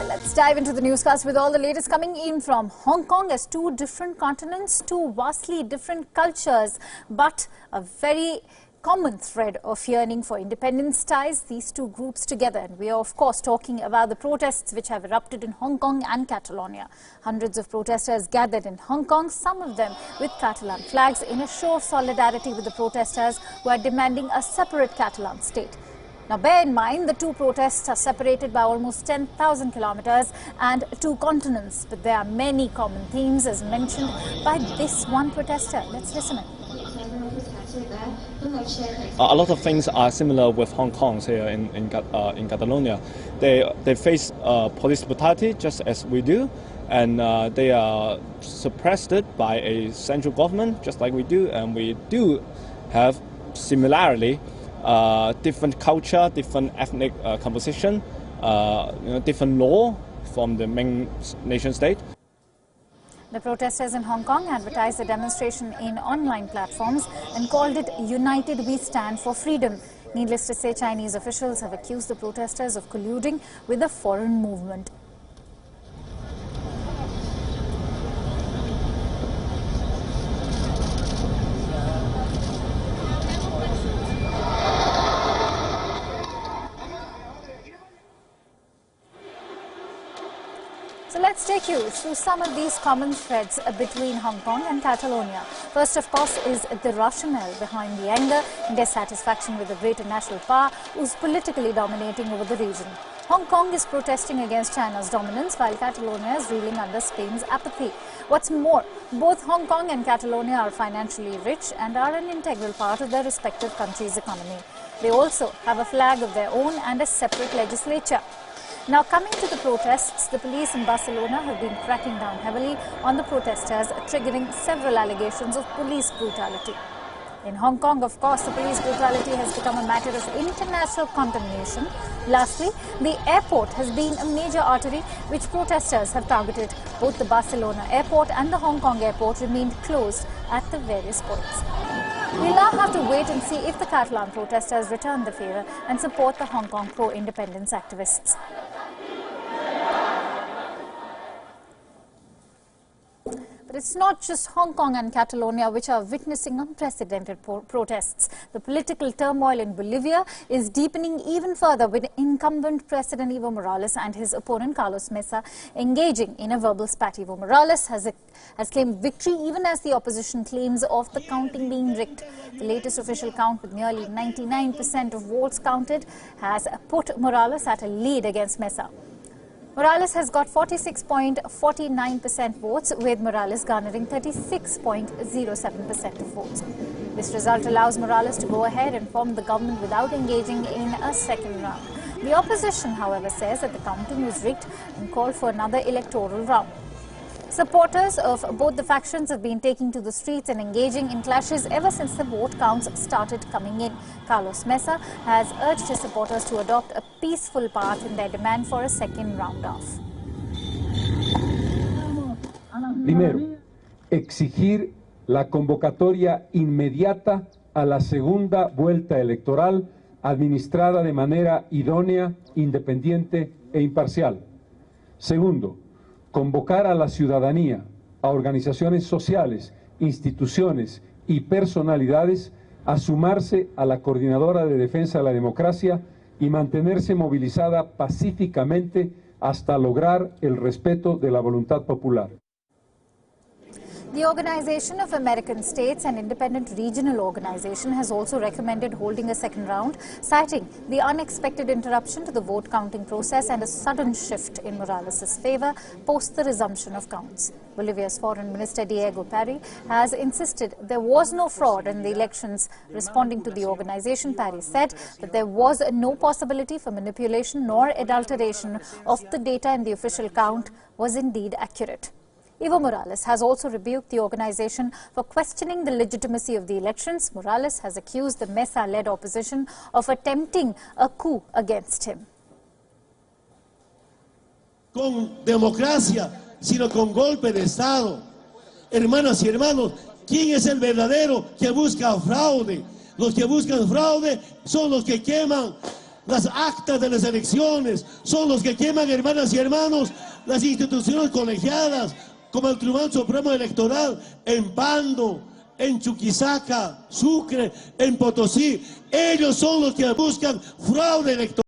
Let's dive into the newscast with all the latest coming in from Hong Kong as two different continents, two vastly different cultures, but a very common thread of yearning for independence ties these two groups together. And we are, of course, talking about the protests which have erupted in Hong Kong and Catalonia. Hundreds of protesters gathered in Hong Kong, some of them with Catalan flags, in a show of solidarity with the protesters who are demanding a separate Catalan state. Now, bear in mind, the two protests are separated by almost 10,000 kilometers and two continents. But there are many common themes, as mentioned by this one protester. Let's listen in. A lot of things are similar with Hong Kong here in Catalonia. They face police brutality just as we do, and they are suppressed by a central government just like we do, and we do have similarly different culture, different ethnic composition, different law from the main nation state. The protesters in Hong Kong advertised the demonstration in online platforms and called it "United We Stand for Freedom." Needless to say, Chinese officials have accused the protesters of colluding with a foreign movement. So let's take you through some of these common threads between Hong Kong and Catalonia. First, of course, is the rationale behind the anger and dissatisfaction with the greater national power who's politically dominating over the region. Hong Kong is protesting against China's dominance, while Catalonia is reeling under Spain's apathy. What's more, both Hong Kong and Catalonia are financially rich and are an integral part of their respective countries' economy. They also have a flag of their own and a separate legislature. Now, coming to the protests, the police in Barcelona have been cracking down heavily on the protesters, triggering several allegations of police brutality. In Hong Kong, of course, the police brutality has become a matter of international condemnation. Lastly, the airport has been a major artery which protesters have targeted. Both the Barcelona airport and the Hong Kong airport remained closed at the various points. We'll now have to wait and see if the Catalan protesters return the favour and support the Hong Kong pro-independence activists. But it's not just Hong Kong and Catalonia which are witnessing unprecedented protests. The political turmoil in Bolivia is deepening even further, with incumbent President Evo Morales and his opponent Carlos Mesa engaging in a verbal spat. Evo Morales has claimed victory even as the opposition claims of the counting being rigged. The latest official count, with nearly 99% of votes counted, has put Morales at a lead against Mesa. Morales has got 46.49% votes, with Morales garnering 36.07% of votes. This result allows Morales to go ahead and form the government without engaging in a second round. The opposition, however, says that the counting was rigged and called for another electoral round. Supporters of both the factions have been taking to the streets and engaging in clashes ever since the vote counts started coming in. Carlos Mesa has urged his supporters to adopt a peaceful path in their demand for a second round-off. Primero, exigir la convocatoria inmediata a la segunda vuelta electoral administrada de manera idónea, independiente e imparcial. Segundo, convocar a la ciudadanía, a organizaciones sociales, instituciones y personalidades a sumarse a la Coordinadora de Defensa de la Democracia y mantenerse movilizada pacíficamente hasta lograr el respeto de la voluntad popular. The Organization of American States, an independent regional organization, has also recommended holding a second round, citing the unexpected interruption to the vote counting process and a sudden shift in Morales' favor post the resumption of counts. Bolivia's Foreign Minister Diego Parry has insisted there was no fraud in the elections. Responding to the organization, Parry said that there was no possibility for manipulation nor adulteration of the data, and the official count was indeed accurate. Evo Morales has also rebuked the organization for questioning the legitimacy of the elections. Morales has accused the Mesa-led opposition of attempting a coup against him. Con democracia, sino con golpe de Estado. Hermanas y hermanos, ¿quién es el verdadero que busca fraude? Los que buscan fraude son los que queman las actas de las elecciones, son los que queman, hermanas y hermanos, las instituciones colegiadas, como el Tribunal Supremo Electoral, en Pando, en Chuquisaca, Sucre, en Potosí. Ellos son los que buscan fraude electoral.